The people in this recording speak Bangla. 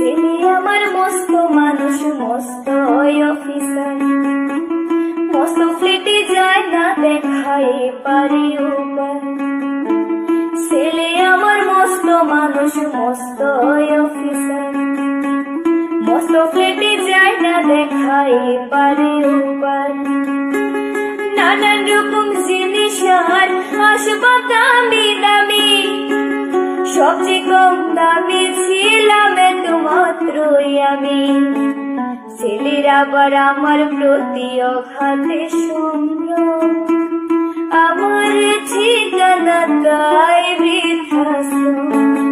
ছেলে আমার মস্ত মানুষ, মস্ত অফিসার, মস্ত ফ্লেটে যায় না দেখাই পারি উপায়। ছেলে আমার মস্ত মানুষ, মস্ত অফিসার, মস্ত ফ্লেটে যায় না দেখাই পারি উপায়। নানান রকম জিনিস আর আসবাব দামি দামি, সবচেয়ে কম দামি ছিলাম একমাত্রই আমি। ছেলের আবার আমার প্রতি অঘাতে সম্ভ্রম, আমার ঠিকানা তাই বৃদ্ধাশ্রম।